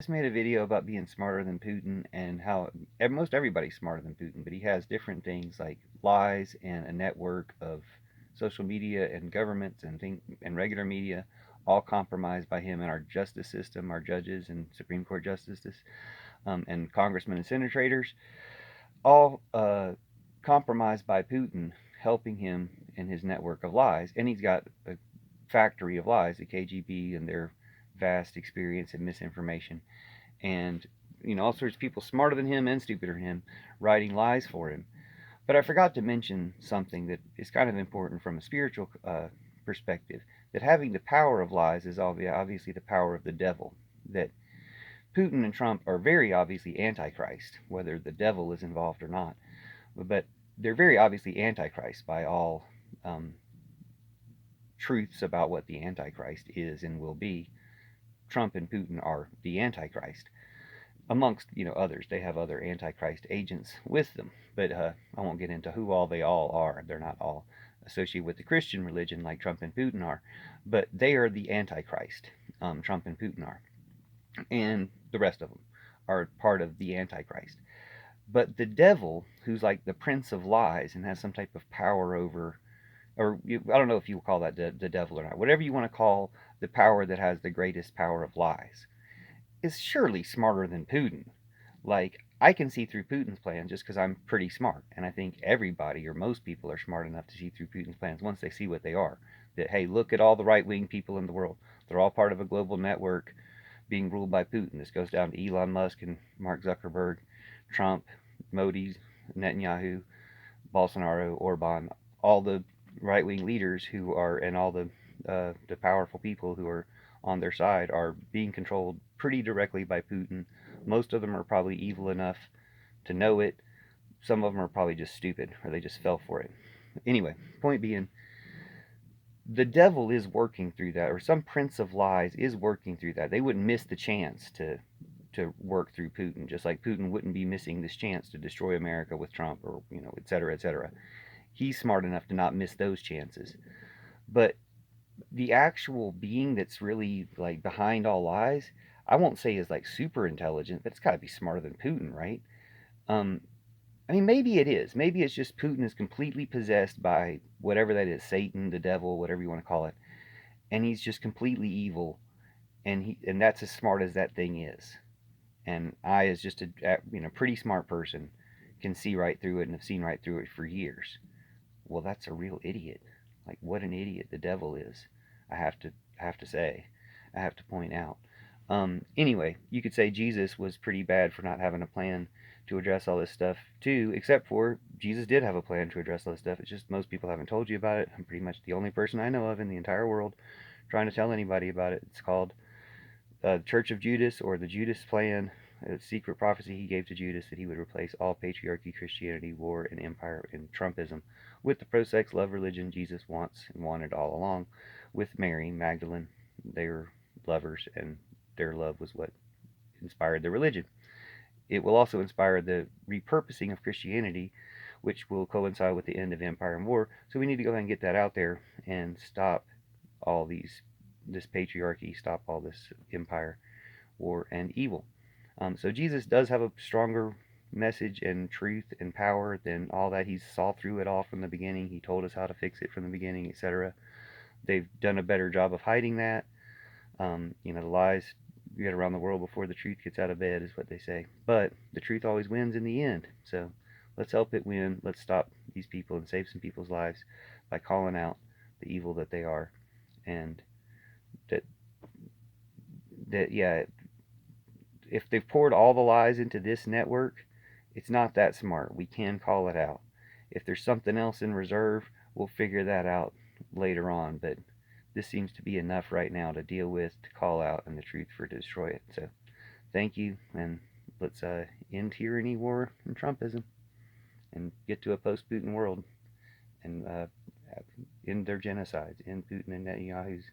Just made a video about being smarter than Putin and how most everybody's smarter than Putin, but he has different things like lies and a network of social media and governments and regular media, all compromised by him and our justice system, our judges and Supreme Court justices, and congressmen and senators, all compromised by Putin, helping him in his network of lies. And he's got a factory of lies, the KGB and their vast experience in misinformation and all sorts of people smarter than him and stupider than him writing lies for him. But I forgot to mention something that is kind of important from a spiritual perspective. That having the power of lies is obviously the power of the devil. That Putin and Trump are very obviously Antichrist, whether the devil is involved or not. But they're very obviously Antichrist by all um, truths about what the Antichrist is and will be. Trump and Putin are the Antichrist. Amongst others. They have other Antichrist agents with them, but I won't get into who all they all are. They're not all associated with the Christian religion like Trump and Putin are, but they are the Antichrist. Trump and Putin are, and the rest of them are part of the Antichrist. But the devil, who's like the prince of lies and has some type of power over, I don't know if you will call that the devil or not, whatever you want to call the power that has the greatest power of lies, is surely smarter than Putin. Like, I can see through Putin's plan just because I'm pretty smart. And I think everybody or most people are smart enough to see through Putin's plans once they see what they are. That, hey, look at all the right wing people in the world. They're all part of a global network being ruled by Putin. This goes down to Elon Musk and Mark Zuckerberg, Trump, Modi, Netanyahu, Bolsonaro, Orban, all the right wing leaders who are, and all the powerful people who are on their side are being controlled pretty directly by Putin. Most of them are probably evil enough to know it. Some of them are probably just stupid or they just fell for it. Anyway, point being, the devil is working through that, or some prince of lies is working through that. They wouldn't miss the chance to work through Putin, just like Putin wouldn't be missing this chance to destroy America with Trump or et cetera, et cetera. He's smart enough to not miss those chances. But the actual being that's really like behind all lies, I won't say is like super intelligent, but it's got to be smarter than Putin, right? Um, I mean, maybe it is. Maybe it's just Putin is completely possessed by whatever that is, Satan, the devil, whatever you want to call it, and he's just completely evil, and that's as smart as that thing is. And I, as just a pretty smart person, can see right through it and have seen right through it for years. Well, that's a real idiot. Like, what an idiot the devil is. I have to I have to say, I have to point out. Anyway, you could say Jesus was pretty bad for not having a plan to address all this stuff too, except for Jesus did have a plan to address all this stuff. It's just most people haven't told you about it. I'm pretty much the only person I know of in the entire world trying to tell anybody about it. It's called Church of Judas, or the Judas Plan, a secret prophecy he gave to Judas that he would replace all patriarchy, Christianity, war, and empire and Trumpism with the pro-sex love religion Jesus wants and wanted all along, with Mary Magdalene. They were lovers, and their love was what inspired the religion. It will also inspire the repurposing of Christianity, which will coincide with the end of empire and war. So we need to go ahead and get that out there and stop all this patriarchy, stop all this empire, war, and evil. So Jesus does have a stronger message and truth and power than all that. He saw through it all from the beginning. He told us how to fix it from the beginning, etc. They've done a better job of hiding that. The lies get around the world before the truth gets out of bed, is what they say. But the truth always wins in the end. So let's help it win. Let's stop these people and save some people's lives by calling out the evil that they are, and that yeah, if they've poured all the lies into this network, it's not that smart. We can call it out. If there's something else in reserve, we'll figure that out later on. But this seems to be enough right now to deal with, to call out, and the truth for to destroy it. So thank you, and let's end tyranny, war, and Trumpism, and get to a post-Putin world, and end their genocides, end Putin and Netanyahu's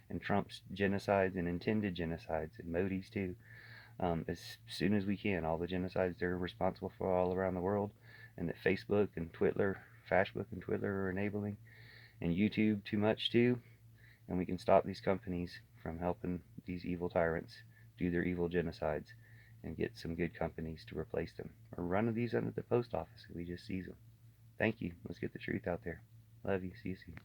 and Trump's genocides and intended genocides, and Modi's too, as soon as we can. All the genocides they're responsible for all around the world, and that Facebook and Twitter, Facebook and Twitter are enabling, and YouTube too much too, and we can stop these companies from helping these evil tyrants do their evil genocides and get some good companies to replace them. Or run these under the post office. We just seize them. Thank you. Let's get the truth out there. Love you. See you soon.